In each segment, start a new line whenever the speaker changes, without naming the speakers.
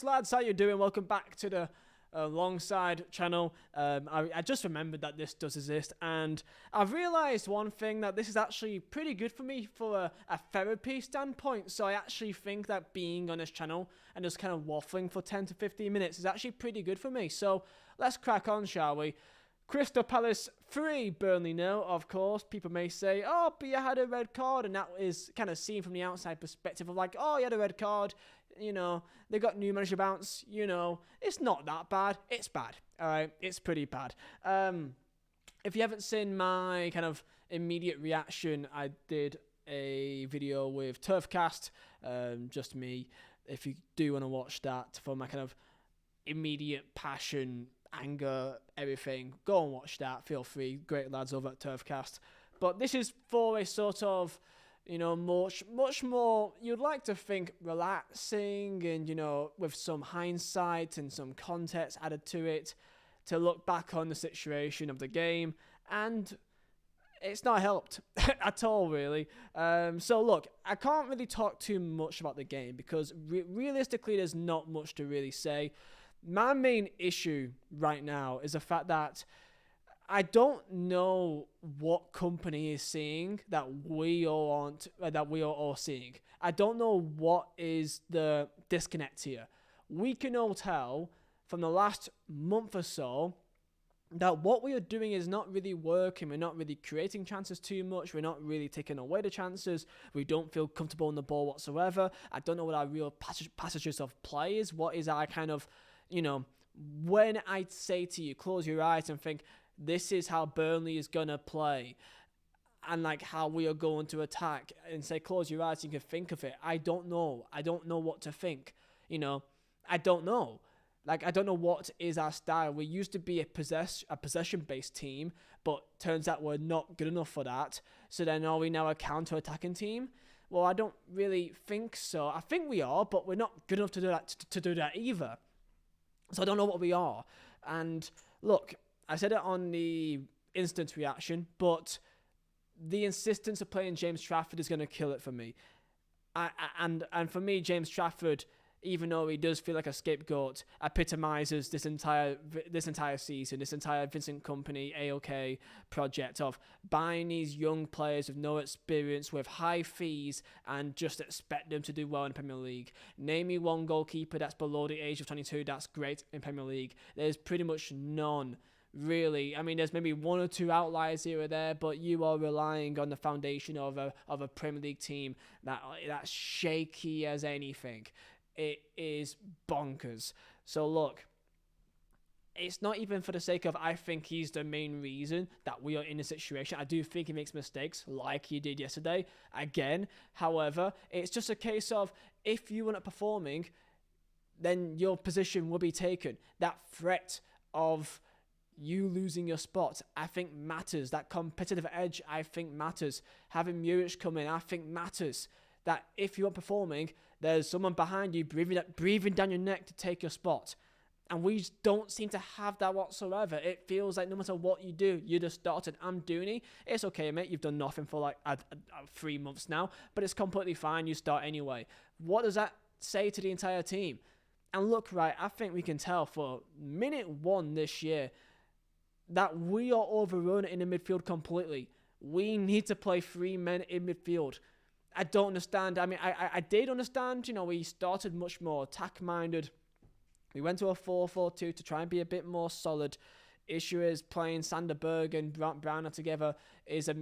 Lads, how you doing? Welcome back to the Longside channel. I just remembered that this does exist, and I've realised one thing, that this is actually pretty good for me for a therapy standpoint. So I actually think that being on this channel and just kind of waffling for 10 to 15 minutes is actually pretty good for me. So let's crack on, shall we? Crystal Palace 3, Burnley 0. Of course, people may say, oh, but you had a red card, and that is kind of seen from the outside perspective of like, oh, you had a red card, you know, they got new manager bounce, you know, it's not that bad, it's bad, alright, it's pretty bad. If you haven't seen my kind of immediate reaction, I did a video with Turfcast, just me. If you do want to watch that for my kind of immediate passion, anger, everything, go and watch that. Feel free. Great lads over at Turfcast. But this is for a sort of, you know, much more, you'd like to think, relaxing and, you know, with some hindsight and some context added to it, to look back on the situation of the game. And it's not helped at all, really. So look, I can't really talk too much about the game because realistically there's not much to really say. My main issue right now is the fact that I don't know what company is seeing that we all aren't, that we are all seeing. I don't know what is the disconnect here. We can all tell from the last month or so that what we are doing is not really working. We're not really creating chances too much. We're not really taking away the chances. We don't feel comfortable on the ball whatsoever. I don't know what our real passages of play is. What is our kind of, you know, when I say to you, close your eyes and think, this is how Burnley is going to play, and like how we are going to attack, and say, close your eyes, you can think of it. I don't know. I don't know what to think. You know, I don't know. Like, I don't know what is our style. We used to be a possession-based team, but turns out we're not good enough for that. So then are we now a counter-attacking team? Well, I don't really think so. I think we are, but we're not good enough to do that either. So I don't know what we are. And look, I said it on the instant reaction, but the insistence of playing James Trafford is going to kill it for me. And for me, James Trafford, even though he does feel like a scapegoat, epitomizes this entire season, this entire Vincent Kompany AOK project of buying these young players with no experience, with high fees, and just expect them to do well in Premier League. Name me one goalkeeper that's below the age of 22 that's great in Premier League. There's pretty much none. Really, I mean, there's maybe one or two outliers here or there, but you are relying on the foundation of a Premier League team that's shaky as anything. It is bonkers. So look, it's not even for the sake of I think he's the main reason that we are in this situation. I do think he makes mistakes like he did yesterday again. However, it's just a case of if you weren't performing, then your position will be taken. That threat of you losing your spot, I think matters. That competitive edge, I think matters. Having Muric come in, I think matters. That if you aren't performing, there's someone behind you breathing down your neck to take your spot. And we just don't seem to have that whatsoever. It feels like no matter what you do, you just started. I'm Dooney. It's okay, mate. You've done nothing for like 3 months now, but it's completely fine. You start anyway. What does that say to the entire team? And look, right, I think we can tell for minute 1 this year that we are overrun in the midfield completely. We need to play 3 men in midfield. I don't understand. I mean, I did understand, you know, we started much more attack-minded. We went to a 4-4-2 to try and be a bit more solid. Issue is playing Sander Berg and Browner together is a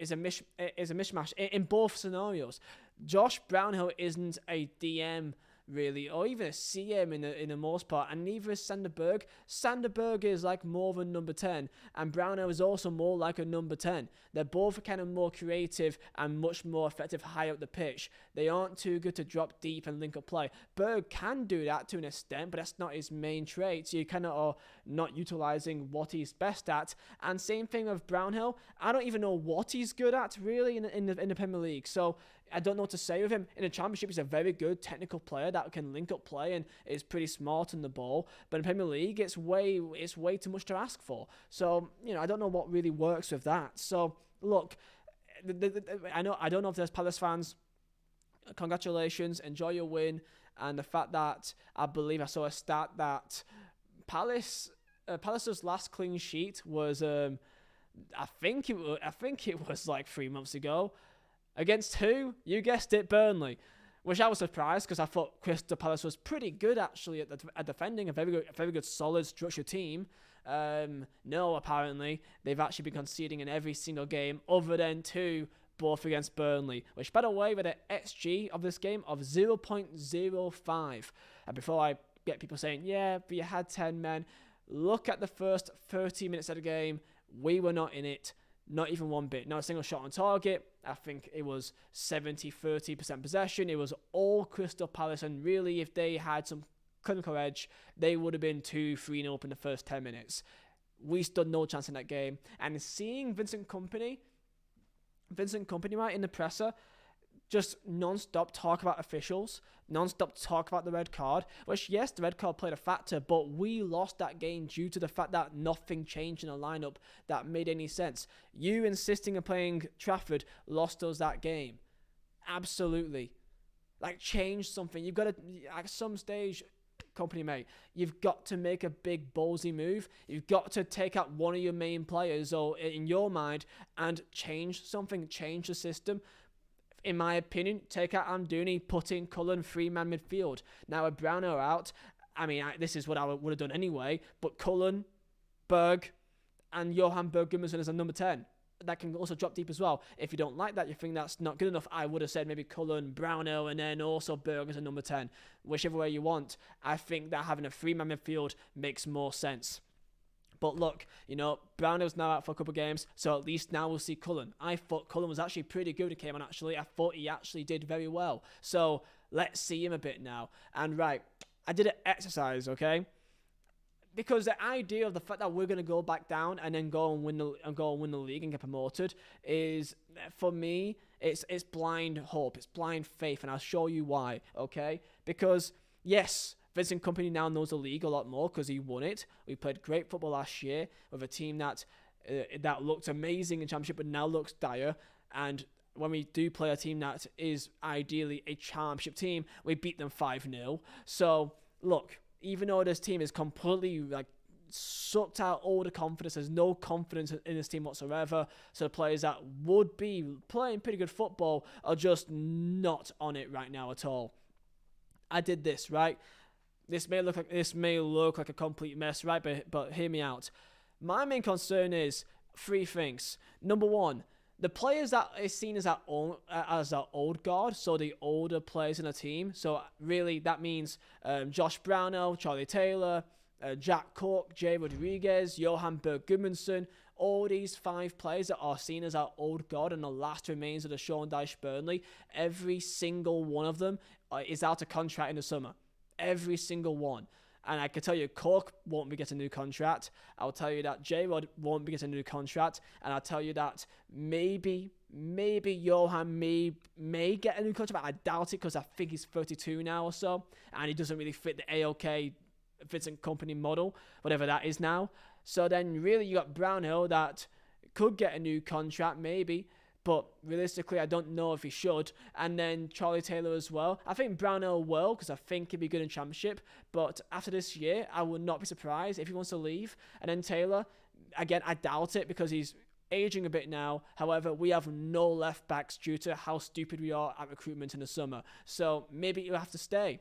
mishmash in both scenarios. Josh Brownhill isn't a DM really, or even a CM in the most part, and neither is Sander Berg. Sander Berg is like more of a number 10, and Brownhill is also more like a number 10. They're both kind of more creative and much more effective high up the pitch. They aren't too good to drop deep and link up play. Berg can do that to an extent, but that's not his main trait, so you kind of are not utilising what he's best at. And same thing with Brownhill. I don't even know what he's good at really in the Premier League, so I don't know what to say with him. In the Championship, he's a very good technical player that can link up play and is pretty smart on the ball. But in Premier League, it's way too much to ask for. So, you know, I don't know what really works with that. So, look, I don't know if there's Palace fans. Congratulations, enjoy your win. and the fact that I believe I saw a stat that Palace's last clean sheet was I think it was like 3 months ago. Against who? You guessed it, Burnley. Which I was surprised because I thought Crystal Palace was pretty good actually at defending, a very good, solid, structured team. No, apparently they've actually been conceding in every single game other than 2, both against Burnley. Which, by the way, with an XG of this game of 0.05. And before I get people saying, yeah, but you had 10 men, look at the first 30 minutes of the game. We were not in it. Not even one bit. Not a single shot on target. I think it was 30% possession. It was all Crystal Palace. And really, if they had some clinical edge, they would have been 2-3-0 up in the first 10 minutes. We stood no chance in that game. And seeing Vincent Kompany right in the presser, just non-stop talk about officials, non-stop talk about the red card, which, yes, the red card played a factor, but we lost that game due to the fact that nothing changed in the lineup that made any sense. You insisting on playing Trafford lost us that game. Absolutely. Like, change something. You've got to, at some stage, Kompany, mate, you've got to make a big ballsy move. You've got to take out one of your main players, or in your mind, and change something, change the system. In my opinion, take out Amdouni, put in Cullen, 3-man midfield. Now, with Brownhill out, I mean, this is what I would have done anyway, but Cullen, Berg, and Johan Berg Gudmundsson as a number 10. That can also drop deep as well. If you don't like that, you think that's not good enough, I would have said maybe Cullen, Brownhill, and then also Berg as a number 10. Whichever way you want. I think that having a 3-man midfield makes more sense. But look, Brownhill's now out for a couple of games, so at least now we'll see Cullen. I thought Cullen was actually pretty good when he came on, actually. I thought he actually did very well. So let's see him a bit now. And right, I did an exercise, okay? Because the idea of the fact that we're going to go back down and then go and win the league and get promoted is, for me, it's blind hope. It's blind faith, and I'll show you why, okay? Because, yes, Vincent Kompany now knows the league a lot more because he won it. We played great football last year with a team that looked amazing in Championship but now looks dire. And when we do play a team that is ideally a Championship team, we beat them 5-0. So, look, even though this team is completely sucked out all the confidence, there's no confidence in this team whatsoever. So the players that would be playing pretty good football are just not on it right now at all. I did this, right? This may look like a complete mess, right? But hear me out. My main concern is 3 things. Number 1, the players that is seen as our old guard, so the older players in the team. So really, that means Josh Brownhill, Charlie Taylor, Jack Cork, Jay Rodriguez, Johan Berg Gudmundsson. All these 5 players that are seen as our old guard and the last remains of the Sean Dyche Burnley, every single one of them is out of contract in the summer. Every single one. And I can tell you, Cork won't be getting a new contract. I'll tell you that J-Rod won't be getting a new contract. And I'll tell you that maybe Johan may get a new contract, but I doubt it because I think he's 32 now or so. And he doesn't really fit the AOK Vincent Kompany model, whatever that is now. So then really you got Brownhill that could get a new contract, maybe. But realistically, I don't know if he should. And then Charlie Taylor as well. I think Brownhill will, because I think he'd be good in Championship. But after this year, I would not be surprised if he wants to leave. And then Taylor, again, I doubt it because he's aging a bit now. However, we have no left backs due to how stupid we are at recruitment in the summer. So maybe he'll have to stay.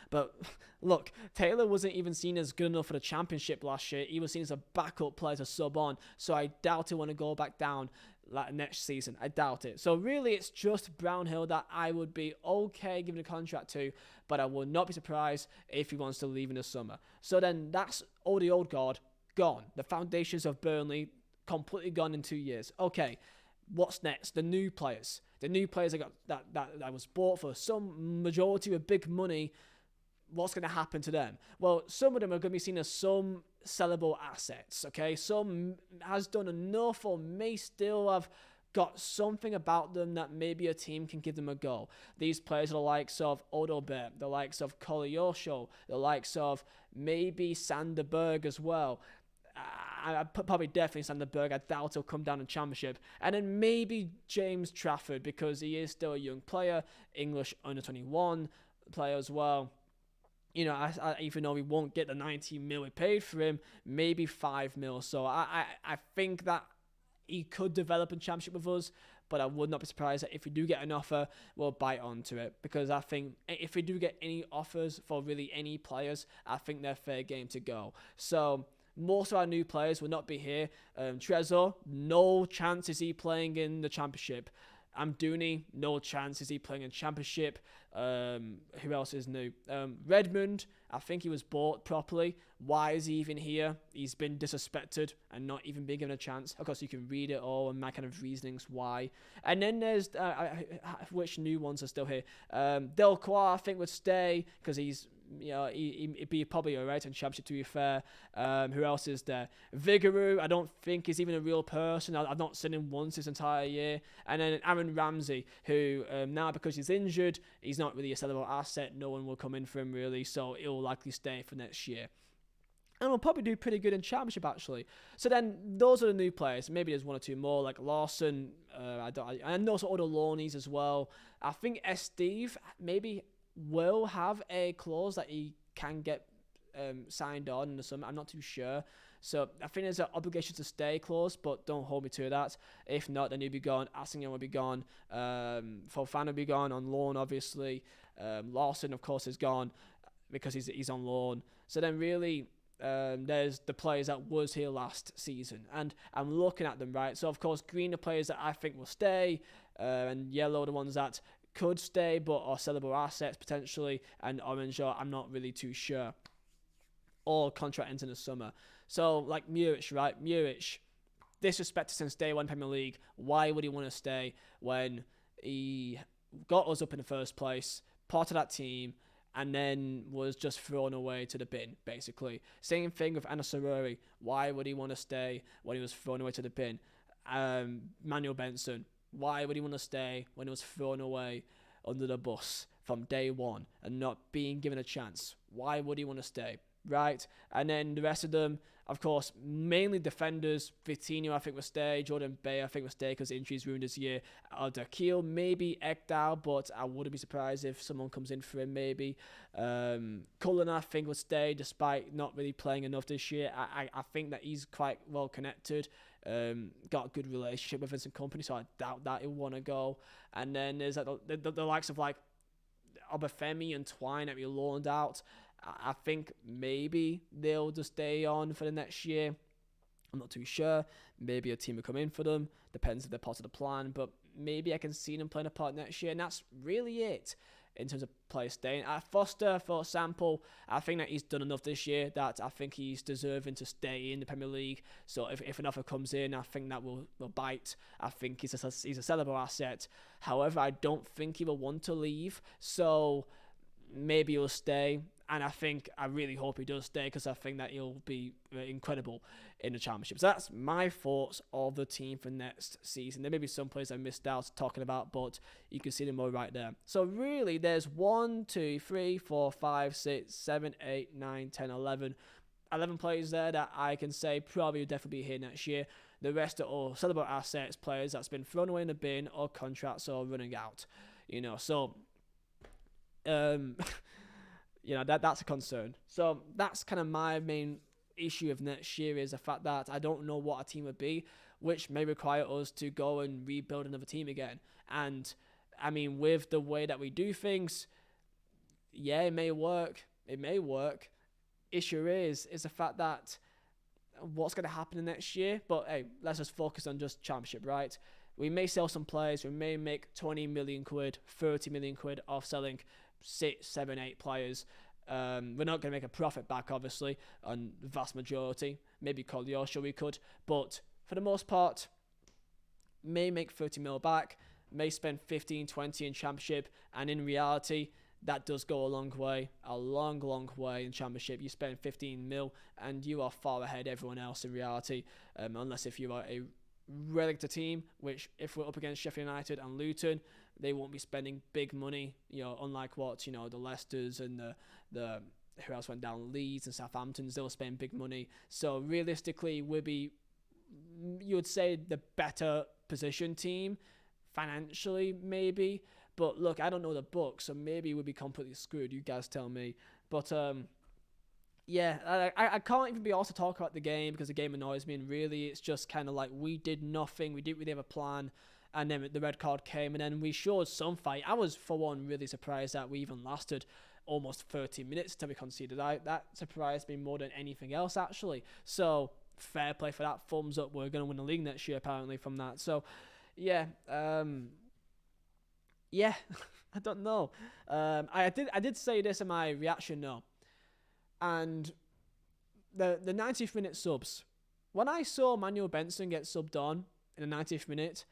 But look, Taylor wasn't even seen as good enough for the Championship last year. He was seen as a backup player to sub on. So I doubt he'll want to go back down next season. I doubt it. So really, it's just Brownhill that I would be okay giving a contract to, but I would not be surprised if he wants to leave in the summer. So then that's all the old guard gone. The foundations of Burnley completely gone in 2 years. Okay, what's next? The new players. The new players that was bought for some majority of big money. What's going to happen to them? Well, some of them are going to be seen as some sellable assets, okay? Some has done enough or may still have got something about them that maybe a team can give them a go. These players are the likes of Odobert, the likes of Koleosho, the likes of maybe Sander Berg as well. Probably definitely Sander Berg. I doubt he'll come down in Championship. And then maybe James Trafford, because he is still a young player, English under 21, player as well. Even though we won't get the 19 mil we paid for him, maybe 5 mil. So I think that he could develop in Championship with us, but I would not be surprised that if we do get an offer, we'll bite onto it. Because I think if we do get any offers for really any players, I think they're fair game to go. So most of our new players will not be here. Trezor, no chance is he playing in the Championship. Amdouni, no chance is he playing in Championship. Who else is new? Redmond, I think he was bought properly. Why is he even here? He's been disrespected and not even being given a chance. Of course, you can read it all and my kind of reasonings why. And then there's which new ones are still here? Delcroix, I think, would stay because he's he'd be probably alright in Championship, to be fair. Who else is there? Vigouroux, I don't think is even a real person. I've not seen him once this entire year. And then Aaron Ramsey, who now because he's injured, he's not really a sellable asset. No one will come in for him really, so he'll likely stay for next year. And we'll probably do pretty good in Championship, actually. So then, those are the new players. Maybe there's one or two more, like Lawson. And also other loanies as well. I think Steve maybe will have a clause that he can get signed on in the summer. I'm not too sure. So I think there's an obligation to stay clause, but don't hold me to that. If not, then he'll be gone. Asinghan will be gone. Fofana will be gone on loan, obviously. Lawson, of course, is gone because he's on loan. So then really, there's the players that was here last season. And I'm looking at them, right? So, of course, green, the players that I think will stay. And yellow, the ones that could stay but are sellable assets potentially, and orange, I'm not really too sure. Or contract ends in the summer. So, like Muric, right? Muric, disrespected since day one Premier League. Why would he want to stay when he got us up in the first place, part of that team, and then was just thrown away to the bin, basically? Same thing with Anas Saruri. Why would he want to stay when he was thrown away to the bin? Manuel Benson. Why would he want to stay when he was thrown away under the bus from day one and not being given a chance? Why would he want to stay? Right? And then the rest of them, of course, mainly defenders. Vitinho, I think, will stay. Jordan Bay, I think, will stay because injuries ruined his year. Alderkiel, maybe Ekdal, but I wouldn't be surprised if someone comes in for him, maybe. Cullen, I think, will stay despite not really playing enough this year. I think that he's quite well connected. Got a good relationship with Vincent Kompany, so I doubt that he'll want to go. And then there's like the likes of like Obafemi and Twine that we loaned out. I think maybe they'll just stay on for the next year. I'm not too sure. Maybe a team will come in for them. Depends if they're part of the plan. But maybe I can see them playing a part next year. And that's really it in terms of players staying. Foster, for example, I think that he's done enough this year that I think he's deserving to stay in the Premier League. So if an offer comes in, I think that will bite. I think he's a sellable asset. However, I don't think he will want to leave. So maybe he'll stay. And I really hope he does stay because I think that he'll be incredible in the Championship. So that's my thoughts of the team for next season. There may be some players I missed out talking about, but you can see them all right there. So really, there's 1, 2, 3, 4, 5, 6, 7, 8, 9, 10, 11. 11 players there that I can say probably will definitely be here next year. The rest are all sellable assets, players that's been thrown away in the bin or contracts or running out. So... that's a concern. So that's kind of my main issue of next year is the fact that I don't know what a team would be, which may require us to go and rebuild another team again. And I mean, with the way that we do things, yeah, it may work. Issue is the fact that what's going to happen in next year. But hey, let's just focus on just Championship, right? We may sell some players. We may make 20 million quid, 30 million quid off selling 6, 7, 8 players. We're not going to make a profit back, obviously, on the vast majority. Maybe Kolyosha we could, but for the most part, may make 30 mil back, may spend 15, 20 in Championship, and in reality, that does go a long way in Championship. You spend 15 mil, and you are far ahead of everyone else in reality, unless if you are a relic team, which if we're up against Sheffield United and Luton, they won't be spending big money, unlike what, the Leicesters and the who else went down, Leeds and Southamptons, they'll spend big money. So realistically, we'll be, you would say, the better position team financially, maybe, But look, I don't know the book, so maybe we'll be completely screwed. You guys tell me. But yeah, I can't even be asked to talk about the game because the game annoys me, and really it's just kind of like we did nothing. We didn't really have a plan, and then the red card came, and then we showed some fight. I was, for one, really surprised that we even lasted almost 30 minutes until we conceded. That surprised me more than anything else, actually. So, fair play for that. Thumbs up. We're going to win the league next year, apparently, from that. So, yeah, yeah, I don't know. I did say this in my reaction note, and the 90th minute subs. When I saw Manuel Benson get subbed on in the 90th minute,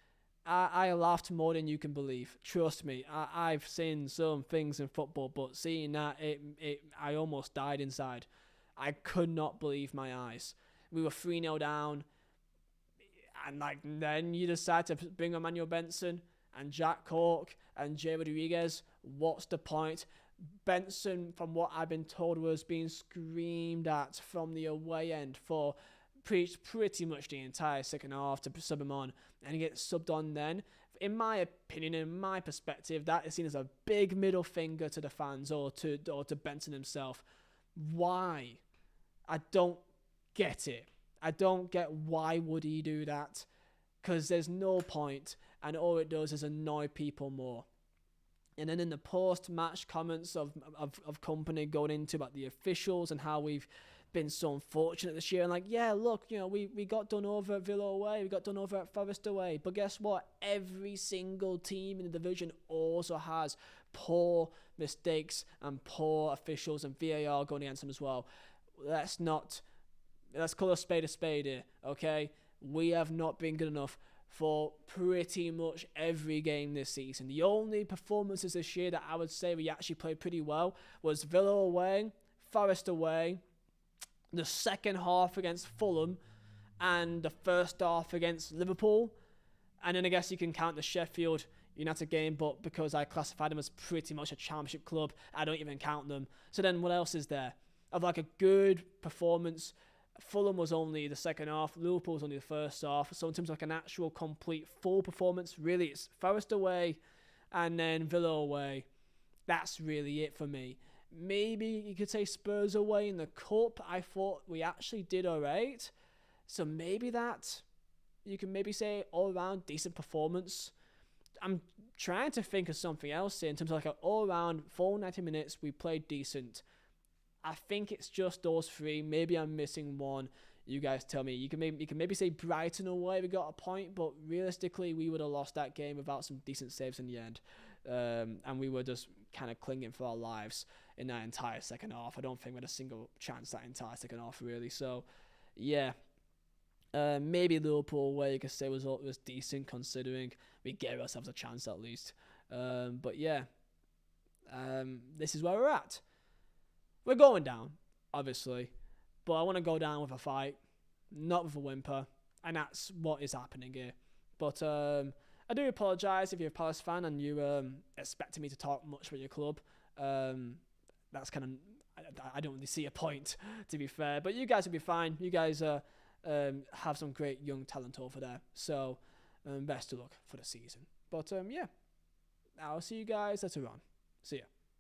I laughed more than you can believe. Trust me, I've seen some things in football, but seeing that, I almost died inside. I could not believe my eyes. We were 3-0 down, and then you decide to bring on Manuel Benson and Jack Cork and Jay Rodriguez. What's the point? Benson, from what I've been told, was being screamed at from the away end for pretty much the entire second half to sub him on, and he gets subbed on then. In my opinion, in my perspective, that is seen as a big middle finger to the fans or to Benson himself. Why? I don't get it. I don't get why would he do that, because there's no point, and all it does is annoy people more. And then in the post-match comments of company going into about the officials and how we've been so unfortunate this year, and yeah, look, we got done over at Villa away, we got done over at Forest away, but guess what? Every single team in the division also has poor mistakes and poor officials and VAR going against them as well. Let's call a spade here, okay? We have not been good enough for pretty much every game this season. The only performances this year that I would say we actually played pretty well was Villa away, Forest away, the second half against Fulham, and the first half against Liverpool. And then I guess you can count the Sheffield United game, but because I classified them as pretty much a championship club, I don't even count them. So then what else is there? Of a good performance, Fulham was only the second half, Liverpool was only the first half. So in terms of an actual complete full performance, really it's Forest away and then Villa away. That's really it for me. Maybe you could say Spurs away in the Cup. I thought we actually did alright. So maybe that, you can maybe say all around decent performance. I'm trying to think of something else here in terms of an all around full 90 minutes we played decent. I think it's just those three. Maybe I'm missing one. You guys tell me. You can maybe say Brighton away. We got a point, but realistically, we would have lost that game without some decent saves in the end. And we were just kind of clinging for our lives in that entire second half. I don't think we had a single chance that entire second half, really. So, yeah. Maybe Liverpool away, you could say, was decent considering we gave ourselves a chance at least. But yeah. This is where we're at. We're going down, obviously, but I want to go down with a fight, not with a whimper, and that's what is happening here. But I do apologise if you're a Palace fan and you expected me to talk much about your club. That's kind of, I don't really see a point, to be fair, but you guys will be fine. You guys have some great young talent over there, so best of luck for the season. But yeah, I'll see you guys later on. See ya.